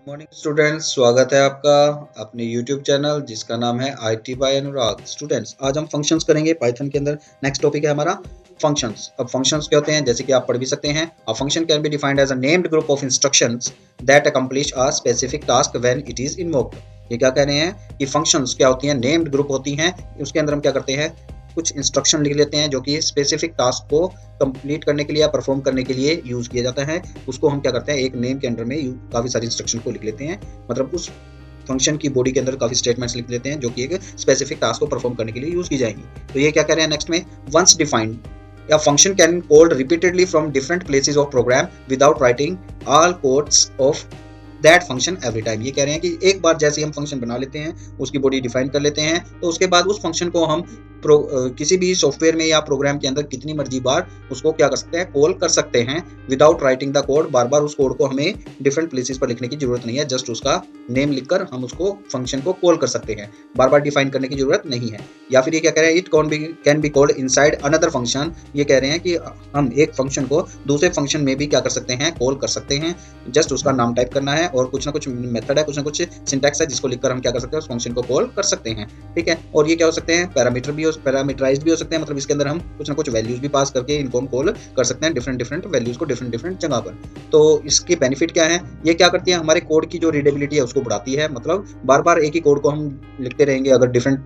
Morning students, स्वागत है आपका अपने यूट्यूब चैनल जिसका नाम है IT बाय अनुराग। स्टूडेंट्स, आज हम फंक्शंस करेंगे पाइथन के अंदर। नेक्स्ट टॉपिक है हमारा फंक्शंस। अब फंक्शंस क्या होते हैं, जैसे कि आप पढ़ भी सकते हैं, a function can be defined as a named group of instructions that accomplish a specific task when it is invoked. ये क्या कह रहे हैं कि फंक्शंस क्या होती हैं, नेम्ड ग्रुप होती हैं। उसके अंदर हम क्या करते हैं, कुछ इंस्ट्रक्शन लिख लेते हैं जो कि स्पेसिफिक टास्क को कंप्लीट करने के लिए या परफॉर्म करने के लिए यूज किया जाता है। उसको हम क्या करते हैं, एक नेम के अंडर में काफी सारी इंस्ट्रक्शन को लिख लेते हैं। मतलब उस फंक्शन की बॉडी के अंदर काफी स्टेटमेंट्स लिख लेते हैं जो कि एक स्पेसिफिक टास्क को परफॉर्म करने के लिए यूज की जाएंगी। तो ये क्या कह रहे हैं नेक्स्ट में, once defined a function can called repeatedly from different places of program without writing all codes of that function every time. ये कह रहे हैं कि एक बार जैसे हम फंक्शन बना लेते हैं, उसकी बॉडी डिफाइन कर लेते हैं, तो उसके बाद उस फंक्शन को हम किसी भी सॉफ्टवेयर में या प्रोग्राम के अंदर कितनी मर्जी बार उसको क्या कर सकते हैं, कॉल कर सकते हैं विदाउट राइटिंग द कोड। बार बार उस कोड को हमें डिफरेंट प्लेसेस पर लिखने की जरूरत नहीं है, जस्ट उसका नेम लिखकर हम उसको फंक्शन को कॉल कर सकते हैं, बार बार डिफाइन करने की जरूरत नहीं है। या फिर ये क्या कह रहे हैं, it can be called inside another function. ये कह रहे हैं कि हम एक फंक्शन को दूसरे फंक्शन में भी क्या कर सकते हैं, कॉल कर सकते हैं। जस्ट उसका नाम टाइप करना है और कुछ ना कुछ मेथड है, कुछ ना कुछ सिंटैक्स है जिसको लिखकर हम क्या कर सकते हैं, उस फंक्शन को कॉल कर सकते हैं। ठीक है, और ये क्या हो सकते हैं, पैरामीटराइज्ड भी हो सकते हैं। मतलब इसके अंदर हम कुछ ना कुछ वैल्यूज भी पास करके इनको हम कॉल कर सकते हैं, डिफरेंट वैल्यूज को डिफरेंट जगह पर। तो इसके बेनिफिट क्या है, ये क्या करती है, हमारे कोड की जो रीडेबिलिटी है उसको बढ़ाती है। मतलब बार बार एक ही कोड को हम लिखते रहेंगे, अगर डिफरेंट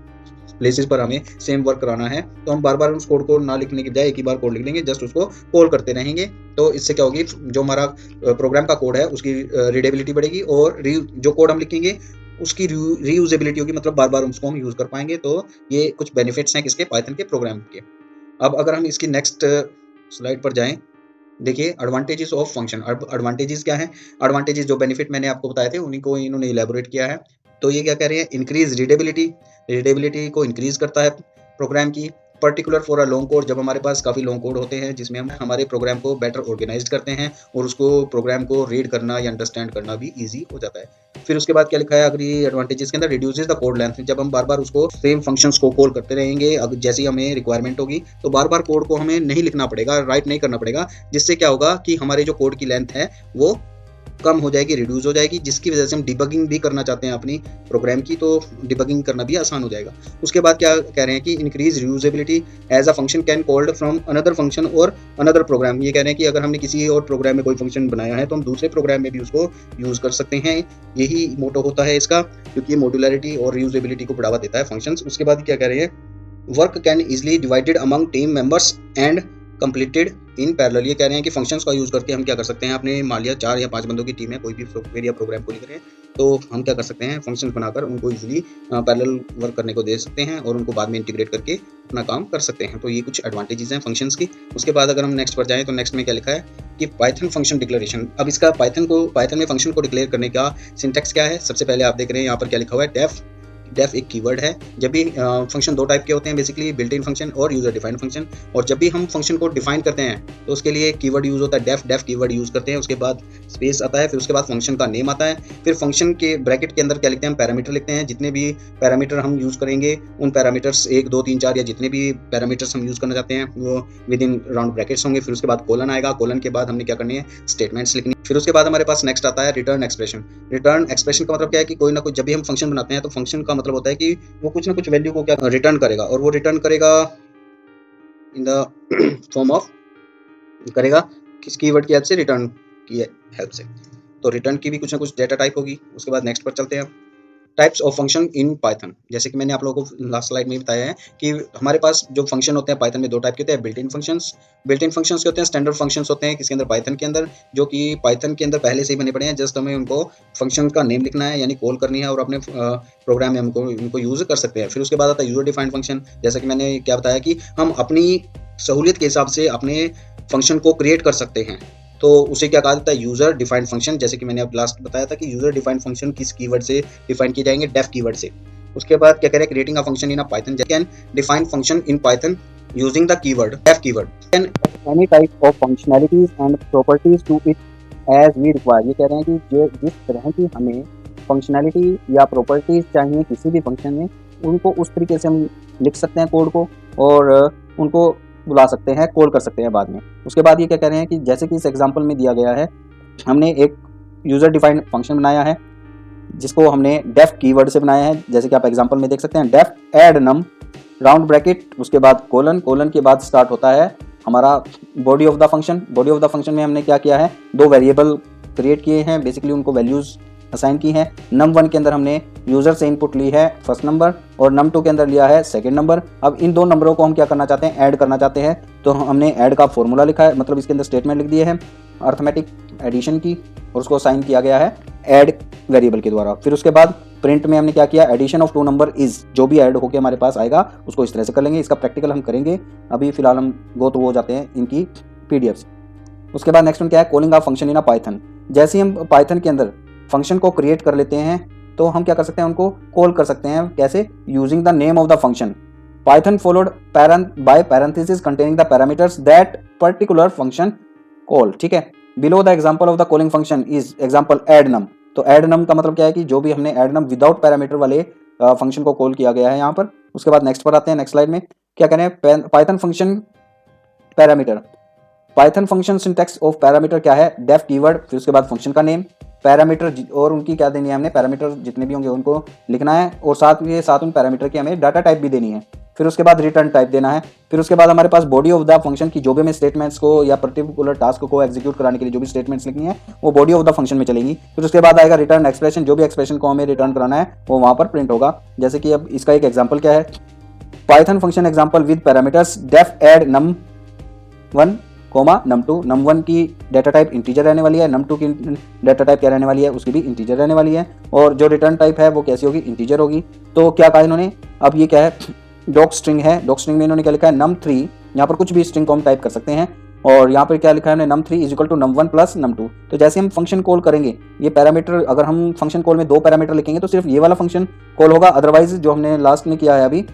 प्लेसेस पर हमें सेम वर्क कराना है तो हम बार बार उस कोड को ना लिखने के बजाय एक ही बार कोड लिख लेंगे, जस्ट उसको कॉल करते रहेंगे। तो इससे क्या होगी, जो हमारा प्रोग्राम का कोड है उसकी रीडेबिलिटी बढ़ेगी और जो कोड हम लिखेंगे उसकी रीयूजेबिलिटी होगी, मतलब बार बार उसको हम यूज कर पाएंगे। तो ये कुछ बेनिफिट्स हैं किसके, पाइथन के प्रोग्राम के। अब अगर हम इसकी नेक्स्ट स्लाइड पर जाएं, देखिए एडवांटेजेस ऑफ फंक्शन। अब एडवांटेजेस क्या है, एडवांटेजेस जो बेनिफिट मैंने आपको बताए थे उन्हीं को इन्होंने इलेबोरेट किया है। तो ये क्या कह रहे हैं, इंक्रीज रीडेबिलिटी को इंक्रीज करता है प्रोग्राम की, particular for a long code. जब हमारे पास काफ़ी लॉन्ग कोड होते हैं जिसमें हम हमारे प्रोग्राम को बेटर ऑर्गेनाइज करते हैं और उसको प्रोग्राम को रीड करना या अंडरस्टैंड करना भी ईजी हो जाता है। फिर उसके बाद क्या लिखा है, अगर ये एडवांटेजेस के अंदर, रिड्यूसेस द कोड लेंथ। जब हम बार बार उसको सेम फंक्शंस को कॉल करते रहेंगे, अगर जैसी हमें रिक्वायरमेंट होगी तो बार बार कोड को हमें नहीं लिखना पड़ेगा, राइट नहीं करना पड़ेगा, जिससे क्या होगा कि हमारे जो कोड की लेंथ है वो कम हो जाएगी, रिड्यूस हो जाएगी, जिसकी वजह से हम डिबगिंग भी करना चाहते हैं अपनी प्रोग्राम की, तो डिबगिंग करना भी आसान हो जाएगा। उसके बाद क्या कह रहे हैं कि increase reusability as a function can called from another function और अनदर प्रोग्राम। ये कह रहे हैं कि अगर हमने किसी और प्रोग्राम में कोई फंक्शन बनाया है तो हम दूसरे प्रोग्राम में भी उसको यूज कर सकते हैं। यही मोटो होता है इसका, क्योंकि ये मॉड्यूलरिटी और रीयूजेबिलिटी को बढ़ावा देता है फंक्शंस। उसके बाद क्या कह रहे हैं, work can easily divided among team members and completed in parallel. ये कह रहे हैं कि फंक्शंस का यूज करके हम क्या कर सकते हैं, अपने मान लिया 4 या 5 बंदों की टीम है, कोई भी सॉफ्टवेयर या प्रोग्राम को लिख रहे हैं, तो हम क्या कर सकते हैं, फंक्शंस बनाकर उनको इजीली पैरेलल वर्क करने को दे सकते हैं और उनको बाद में इंटीग्रेट करके अपना काम कर सकते हैं। तो ये कुछ एडवांटेजेस हैं फंक्शंस की। उसके बाद अगर हम नेक्स्ट पर जाएं तो नेक्स्ट में क्या लिखा है कि पाइथन फंक्शन डिक्लेरेशन। अब इसका पाइथन में फंक्शन को डिक्लेयर करने का सिंटैक्स क्या है, सबसे पहले आप देख रहे हैं यहाँ पर क्या लिखा हुआ है, डेफ एक कीवर्ड है। जब भी फंक्शन दो टाइप के होते हैं बेसिकली, बिल्ट इन फंक्शन और यूजर डिफाइंड फंक्शन। और जब भी हम फंक्शन को डिफाइन करते हैं तो उसके लिए कीवर्ड यूज होता है, डेफ कीवर्ड यूज करते हैं। उसके बाद स्पेस आता है, फिर उसके बाद फंक्शन का नेम आता है, फिर फंक्शन के ब्रैकेट के अंदर क्या लिखते हैं, हम पैरामीटर लिखते हैं। जितने भी पैरामीटर हम यूज करेंगे उन पैरामीटर्स 1 2 3 4 या जितने भी पैरामीटर्स हम यूज करना चाहते हैं वो विद इन राउंड ब्रैकेट्स होंगे। फिर उसके बाद कोलन आएगा, कोलन के बाद हमने क्या करनी है, स्टेटमेंट्स लिखनी। फिर उसके बाद हमारे पास नेक्स्ट आता है रिटर्न एक्सप्रेशन। रिटर्न एक्सप्रेशन का मतलब क्या है कि कोई ना कोई, जब भी हम फंक्शन बनाते हैं तो फंक्शन का मतलब होता है कि वो कुछ ना कुछ वैल्यू को क्या रिटर्न करेगा, और वो रिटर्न करेगा इन द फॉर्म ऑफ, करेगा किस कीवर्ड की हेल्प से, रिटर्न की हेल्प से। तो रिटर्न की भी कुछ ना कुछ डेटा टाइप होगी। उसके बाद नेक्स्ट पर चलते हैं, types of function in Python. जैसे कि मैंने आप लोगों को लास्ट स्लाइड में बताया है कि हमारे पास जो फंक्शन होते हैं पाइथन में 2 टाइप के होते हैं, बिल्ट इन फंक्शंस के होते हैं, स्टैंडर्ड फंक्शंस होते हैं किसके अंदर, पाइथन के अंदर, जो कि पाइथन के अंदर पहले से ही बने पड़े हैं। जस्ट हमें उनको फंक्शन का नेम लिखना है, यानी कॉल करनी है और अपने प्रोग्राम में हमको उनको यूज कर सकते हैं। फिर उसके बाद आता है यूजर डिफाइंड फंक्शन। जैसा कि मैंने क्या बताया कि हम अपनी सहूलियत के हिसाब से अपने फंक्शन को क्रिएट कर सकते हैं, तो उसे क्या कहा जाता है, यूजर डिफाइंड फंक्शन। जैसे कि मैंने अब लास्ट बताया था कि यूजर डिफाइंड फंक्शन किस कीवर्ड से डिफाइन किए जाएंगे, डेफ कीवर्ड से। उसके बाद क्या कह रहे हैं, creating a function in a Python can define function in Python using the keyword def keyword can any type of functionalities and properties to it as we require. ये कह रहे हैं कि जिस तरह की हमें फंक्शनैलिटी या प्रॉपर्टीज चाहिए किसी भी फंक्शन में, उनको उस तरीके से हम लिख सकते हैं कोड को और उनको बुला सकते हैं, कॉल कर सकते हैं बाद में। उसके बाद ये क्या कह रहे हैं कि जैसे कि इस एग्जांपल में दिया गया है, हमने एक यूजर डिफाइंड फंक्शन बनाया है जिसको हमने डेफ कीवर्ड से बनाया है, जैसे कि आप एग्जांपल में देख सकते हैं डेफ ऐड नम राउंड ब्रैकेट, उसके बाद कोलन, कोलन के बाद स्टार्ट होता है हमारा body of the function. Body of the function में हमने क्या किया है, दो वेरिएबल क्रिएट किए हैं, बेसिकली उनको वैल्यूज असाइन की है। num1 के अंदर हमने यूजर से इनपुट ली है फर्स्ट नंबर और num2 के अंदर लिया है सेकंड नंबर। अब इन दो नंबरों को हम क्या करना चाहते हैं, ऐड करना चाहते हैं, तो हमने ऐड का फॉर्मूला लिखा है, मतलब इसके अंदर स्टेटमेंट लिख दिए हैं अर्थमेटिक एडिशन की और उसको असाइन किया गया है ऐड वेरिएबल के द्वारा। फिर उसके बाद प्रिंट में हमने क्या किया, addition of two number is, जो भी ऐड होकर हमारे पास आएगा उसको इस तरह से कर लेंगे। इसका प्रैक्टिकल हम करेंगे, अभी फिलहाल हम गो थ्रू हो जाते हैं इनकी पीडीएफ। उसके बाद नेक्स्ट वन क्या है, calling of function in a Python. जैसे हम पाइथन के अंदर फंक्शन को क्रिएट कर लेते हैं तो हम क्या कर सकते हैं, उनको कॉल कर सकते हैं। कैसे, using the name of the function Python followed by parenthesis containing the parameters that particular function call. ठीक है, below the example of the calling function is example add num. तो ऐड नम का मतलब क्या है कि जो भी हमने ऐड नम विदाउट पैरामीटर वाले फंक्शन को कॉल किया गया है यहाँ पर। उसके बाद नेक्स्ट पर आते हैं, नेक्स्ट स्लाइड में क्या करें, Python function parameter. Python function syntax of parameter क्या है, डेफ कीवर्ड, फिर उसके बाद फंक्शन का नेम, पैरामीटर और उनकी क्या देनी है, हमने पैरामीटर जितने भी होंगे उनको लिखना है और साथ उन पैरामीटर की हमें डाटा टाइप भी देनी है। फिर उसके बाद रिटर्न टाइप देना है। फिर उसके बाद हमारे पास बॉडी ऑफ द फंक्शन की जो भी हमें स्टेटमेंट्स को या पर्टिकुलर टास्क को एग्जीक्यूट कराने के लिए जो भी स्टेटमेंट्स लिखनी है वो बॉडी ऑफ द फंक्शन में चलेंगी। फिर उसके बाद आएगा रिटर्न एक्सप्रेशन, जो भी एक्सप्रेशन को हमें रिटर्न कराना है वो वहाँ पर प्रिंट होगा। जैसे कि अब इसका एक एग्जाम्पल क्या है, Python function example with parameters def add num1 num2। num1 की डाटा टाइप इंटीजर रहने वाली है, num2 की डाटा टाइप क्या रहने वाली है, उसकी भी इंटीजर रहने वाली है और जो रिटर्न टाइप है वो कैसी होगी, इंटीजर होगी। तो क्या कहा इन्होंने, अब ये क्या है, डॉक स्ट्रिंग है। डॉक स्ट्रिंग में इन्होंने क्या लिखा है, num3, यहाँ पर कुछ भी स्ट्रिंग को हम टाइप कर सकते हैं और यहाँ पर क्या लिखा है हमने, num3 is equal to num1 plus num2। तो जैसे हम फंक्शन कॉल करेंगे, ये पैरामीटर अगर हम फंक्शन कॉल में दो पैरामीटर लिखेंगे तो सिर्फ ये वाला फंक्शन कॉल होगा, अदरवाइज जो हमने लास्ट में किया है अभी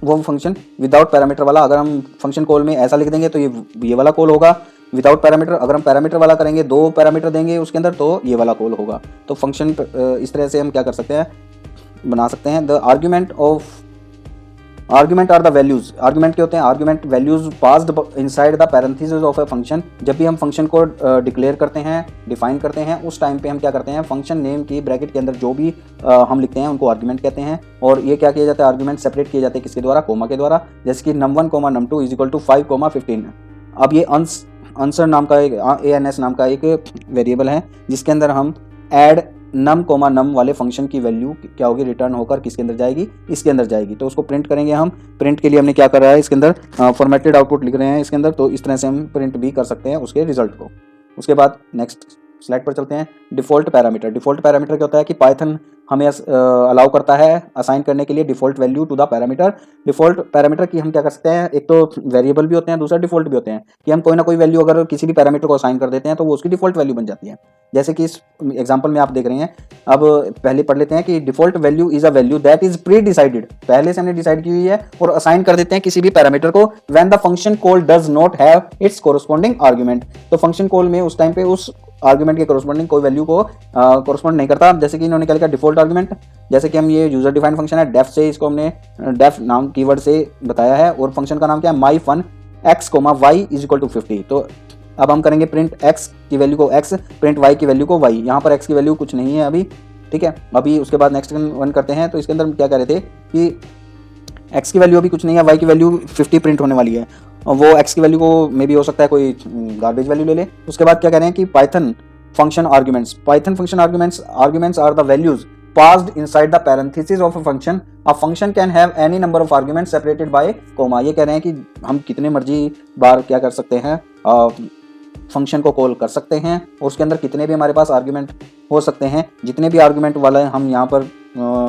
वो फंक्शन विदाउट पैरामीटर वाला, अगर हम फंक्शन कॉल में ऐसा लिख देंगे तो ये वाला कॉल होगा विदाउट पैरामीटर। अगर हम पैरामीटर वाला करेंगे, दो पैरामीटर देंगे उसके अंदर, तो ये वाला कॉल होगा। तो फंक्शन इस तरह से हम क्या कर सकते हैं, बना सकते हैं। The argument are the values. Argument क्या होते हैं, argument values passed inside the parenthesis of a function. जब भी हम फंक्शन को डिक्लेयर करते हैं, डिफाइन करते हैं, उस टाइम पे हम क्या करते हैं, फंक्शन नेम की ब्रैकेट के अंदर जो भी हम लिखते हैं उनको आर्ग्यूमेंट कहते हैं। और ये क्या किया जाता है, आर्ग्यूमेंट सेपरेट किए जाते हैं किसके द्वारा, कोमा के द्वारा। जैसे कि num1 num2 is equal to 5 15। अब ये आंसर नाम का एक ans नाम का एक वेरिएबल है जिसके अंदर हम ऐड num num वाले फंक्शन की वैल्यू क्या होगी, रिटर्न होकर किसके अंदर जाएगी, इसके अंदर जाएगी। तो उसको प्रिंट करेंगे हम। प्रिंट के लिए हमने क्या कर रहा है, इसके अंदर फॉर्मेटेड आउटपुट लिख रहे हैं इसके अंदर, तो इस तरह से हम प्रिंट भी कर सकते हैं उसके रिजल्ट को। उसके बाद नेक्स्ट स्लाइड पर चलते हैं, डिफॉल्ट पैरामीटर। डिफॉल्ट पैरामीटर क्या होता है कि पाइथन हमें अलाउ करता है असाइन करने के लिए default value to the parameter. Default parameter की हम क्या कर सकते हैं, एक तो वेरिएबल भी होते हैं, दूसरा डिफॉल्ट भी होते हैं कि हम कोई ना कोई वैल्यू अगर किसी भी पैरामीटर को असाइन कर देते हैं तो वो उसकी डिफॉल्ट वैल्यू बन जाती है। जैसे कि इस एग्जांपल में आप देख रहे हैं। अब पहले पढ़ लेते हैं कि default value is a value that is pre decided, पहले से हमने डिसाइड की हुई है और असाइन कर देते हैं किसी भी पैरामीटर को when the function call does not have it's corresponding argument. तो फंक्शन कॉल में उस टाइम पे उस आर्गुमेंट के कोरस्पॉन्डिंग कोई वैल्यू को कोरस्पॉन्ड नहीं करता। जैसे कि इन्होंने क्या लिखा, डिफॉल्ट आर्गुमेंट। जैसे कि हम ये यूजर डिफाइंड फंक्शन है डेफ से, इसको हमने डेफ नाम कीवर्ड से बताया है और फंक्शन का नाम क्या है, my fun x, y is equal to 50। तो अब हम करेंगे प्रिंट x की वैल्यू को x, प्रिंट y की वैल्यू को y। यहाँ पर x की वैल्यू कुछ नहीं है अभी, ठीक है। अभी उसके बाद नेक्स्ट वन करते हैं। तो इसके अंदर हम क्या कह रहे थे कि x की वैल्यू अभी कुछ नहीं है, y की वैल्यू 50 प्रिंट होने वाली है। वो x की वैल्यू को मे भी हो सकता है कोई गार्बेज वैल्यू ले ले। उसके बाद क्या कह रहे हैं कि Python function arguments. Python function arguments are the values passed inside the parenthesis of a function. A function can have any number of arguments separated by comma. ये कह रहे हैं कि हम कितने मर्जी बार क्या कर सकते हैं, फंक्शन को कॉल कर सकते हैं और उसके अंदर कितने भी हमारे पास आर्ग्यूमेंट हो सकते हैं। जितने भी आर्ग्यूमेंट वाला हम यहाँ पर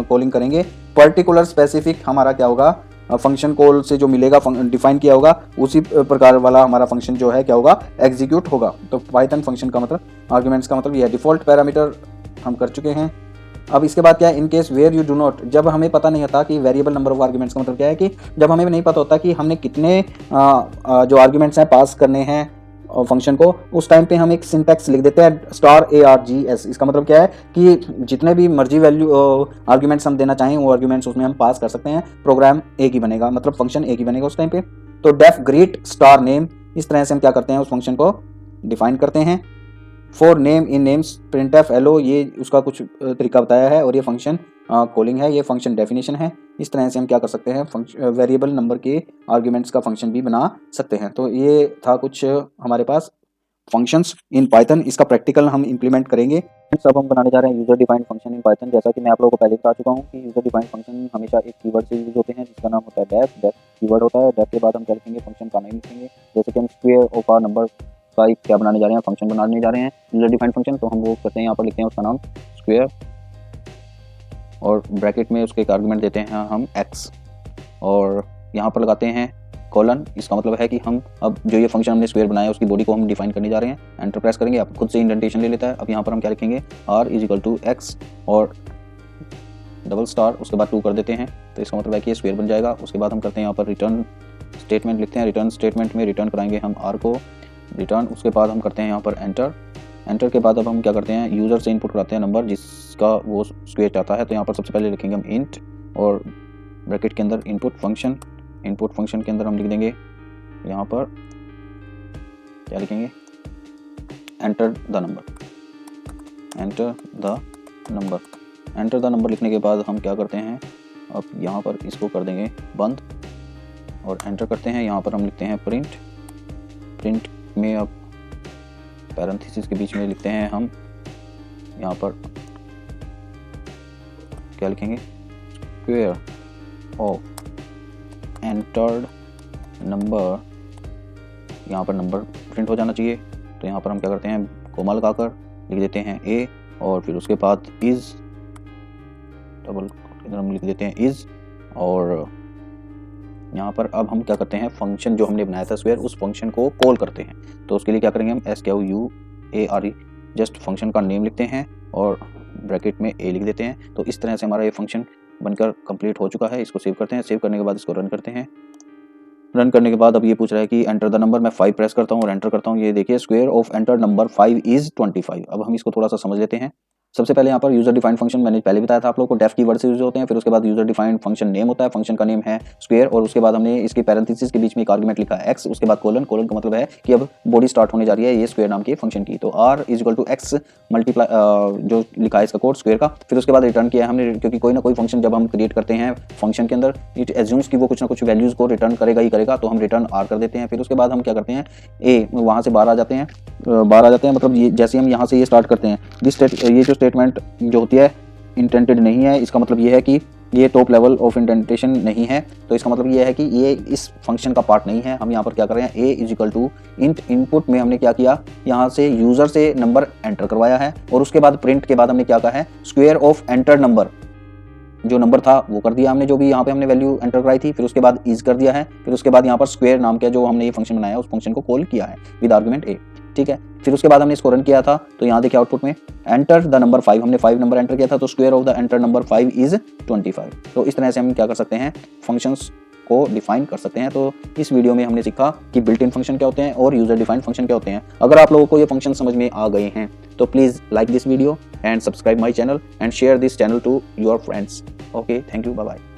कॉलिंग करेंगे, पर्टिकुलर स्पेसिफिक हमारा क्या होगा, फंक्शन कॉल से जो मिलेगा डिफाइन किया होगा उसी प्रकार वाला हमारा फंक्शन जो है क्या होगा, एग्जीक्यूट होगा। तो पाइथन फंक्शन का मतलब आर्ग्यूमेंट्स का मतलब ये है। डिफॉल्ट पैरामीटर हम कर चुके हैं। अब इसके बाद क्या है, in case where you do not, जब हमें पता नहीं होता कि वेरिएबल नंबर ऑफ आर्ग्यूमेंट्स का मतलब क्या है कि जब हमें नहीं पता होता कि हमने कितने जो आर्ग्यूमेंट्स हैं पास करने हैं फंक्शन को, उस टाइम पे हम एक सिंटैक्स लिख देते हैं *args। इसका मतलब क्या है कि जितने भी मर्जी वैल्यू आर्ग्यूमेंट्स हम देना चाहें वो आर्ग्यूमेंट्स उसमें हम पास कर सकते हैं, प्रोग्राम एक ही बनेगा, मतलब फंक्शन एक ही बनेगा उस टाइम पे। तो डेफ ग्रीट स्टार नेम, इस तरह से हम क्या करते हैं उस फंक्शन को डिफाइन करते हैं। For name in names printf लो, ये उसका कुछ तरीका बताया है, और ये फंक्शन कॉलिंग है, ये फंक्शन डेफिनेशन है। इस तरह से हम क्या कर सकते हैं, वेरिएबल नंबर के आर्ग्यूमेंट्स का फंक्शन भी बना सकते हैं। तो ये था कुछ हमारे पास फंक्शंस इन पाइथन। इसका प्रैक्टिकल हम इंप्लीमेंट करेंगे। अब हम बनाने जा रहे हैं user defined function in Python. जैसा कि मैं आप लोगों को पहले बता चुका हूँ कि यूजर डिफाइंड फंक्शन हमेशा एक कीवर्ड से यूज होते हैं जिसका नाम होता है डेफ। डेफ कीवर्ड होता है। डेफ के बाद हम क्या लिखेंगे, फंक्शन का नेम लिखेंगे। जैसे कि हम स्क्वायर ऑफ आ नंबर का एक क्या बनाने जा रहे हैं, फंक्शन बनाने जा रहे हैं यूजर डिफाइंड फंक्शन। तो हम वो करते हैं, यहाँ पर लिखते हैं उसका नाम स्क्वायर, और ब्रैकेट में उसके एक आर्गुमेंट देते हैं हम एक्स, और यहाँ पर लगाते हैं कॉलन। इसका मतलब है कि हम अब जो ये फंक्शन हमने स्क्वायर बनाया उसकी बॉडी को हम डिफाइन करने जा रहे हैं। एंटर प्रेस करेंगे, आप खुद से इंडेंटेशन ले लेता है। अब यहाँ पर हम क्या लिखेंगे, r is equal to x और डबल स्टार, उसके बाद 2 कर देते हैं। तो इसका मतलब है कि ये स्क्वायर बन जाएगा। उसके बाद हम करते हैं यहाँ पर रिटर्न स्टेटमेंट लिखते हैं। रिटर्न स्टेटमेंट में रिटर्न कराएंगे हम r को रिटर्न। उसके बाद हम करते हैं यहाँ पर एंटर। एंटर के बाद अब हम क्या करते हैं, यूज़र से इनपुट कराते हैं नंबर जिसका वो स्क्वायर चाहता है। तो यहाँ पर सबसे पहले लिखेंगे हम इंट, और ब्रैकेट के अंदर इनपुट फंक्शन। इनपुट फंक्शन के अंदर हम लिख देंगे यहाँ पर क्या लिखेंगे, enter the number. Enter the number. Enter the number लिखने के बाद हम क्या करते हैं, अब यहाँ पर इसको कर देंगे बंद और एंटर करते हैं। यहाँ पर हम लिखते हैं प्रिंट। प्रिंट में अब पैरेंथेसिस के बीच में लिखते हैं हम यहाँ पर क्या लिखेंगे, स्क्वायर ऑफ एंटर्ड नंबर। यहाँ पर नंबर प्रिंट हो जाना चाहिए। तो यहाँ पर हम क्या करते हैं, कोमा लगाकर लिख देते हैं ए, और फिर उसके बाद इज, डबल हम लिख देते हैं इज, और यहाँ पर अब हम क्या करते हैं, फंक्शन जो हमने बनाया था स्क्वायर, उस फंक्शन को कॉल करते हैं। तो उसके लिए क्या करेंगे हम, SQUARE, जस्ट फंक्शन का नेम लिखते हैं और ब्रैकेट में ए लिख देते हैं। तो इस तरह से हमारा ये फंक्शन बनकर कंप्लीट हो चुका है। इसको सेव करते हैं। सेव करने के बाद इसको रन करते हैं। रन करने के बाद अब ये पूछ रहा है कि एंटर द नंबर। मैं 5 प्रेस करता हूँ और एंटर करता हूँ। ये देखिए, square of enter number 5 is 25। अब हम इसको थोड़ा सा समझ लेते हैं। सबसे पहले यहाँ पर यूजर डिफाइंड फंक्शन मैंने पहले बताया था आप लोगों को, डेफ कीवर्ड से यूज होते हैं। फिर उसके बाद यूजर डिफाइंड फंक्शन नेम होता है, फंक्शन का नेम है स्क्वायर, और उसके बाद हमने इसके पैरेंथेसिस के बीच में एक आर्गुमेंट लिखा है एक्स। उसके बाद कोलन। कोलन का मतलब है कि अब बॉडी स्टार्ट होने जा रही है ये स्क्वायर नाम के फंक्शन की। तो r is equal to x multiply जो लिखा है इसका कोड स्क्वायर का। फिर उसके बाद रिटर्न किया है हमने, क्योंकि कोई ना कोई फंक्शन जब हम क्रिएट करते हैं फंक्शन के अंदर, इट एज्यूम्स कि वो कुछ ना कुछ वैल्यूज को रिटर्न करेगा ही करेगा। तो हम रिटर्न r कर देते हैं। फिर उसके बाद हम क्या करते हैं, ए वहाँ से बाहर आ जाते हैं। मतलब ये जैसे हम यहाँ से ये स्टार्ट करते हैं, ये जो स्टेटमेंट जो होती है इंटेंटेड नहीं है, इसका मतलब ये है कि ये टॉप लेवल ऑफ इंडेंटेशन नहीं है। तो इसका मतलब ये है कि ये इस फंक्शन का पार्ट नहीं है। हम यहाँ पर क्या कर रहे हैं, a is equal to int. Input में हमने क्या किया, यहाँ से यूजर से नंबर एंटर करवाया है, और उसके बाद प्रिंट के बाद हमने क्या कहा है, स्क्वायर ऑफ एंटर नंबर। जो नंबर था वो कर दिया हमने, जो भी यहाँ पे हमने वैल्यू एंटर कराई थी। फिर उसके बाद इज कर दिया है। फिर उसके बाद यहाँ पर स्क्वायर नाम का जो हमने ये फंक्शन बनाया उस फंक्शन को कॉल किया है विद आर्गुमेंट ए। ठीक है। फिर उसके बाद हमने इसको रन किया था। तो यहाँ देखिए आउटपुट में एंटर द नंबर 5, हमने 5 नंबर एंटर किया था। तो square of the enter number 5 is 25। तो इस तरह से हम क्या कर सकते हैं, फंक्शंस को डिफाइन कर सकते हैं। तो इस वीडियो में हमने सीखा कि बिल्ट इन फंक्शन क्या होते हैं और यूजर डिफाइंड फंक्शन क्या होते हैं। अगर आप लोगों को ये फंक्शन समझ में आ गए हैं तो please like this video and subscribe my channel and share this channel to your friends. Okay, thank you, bye bye.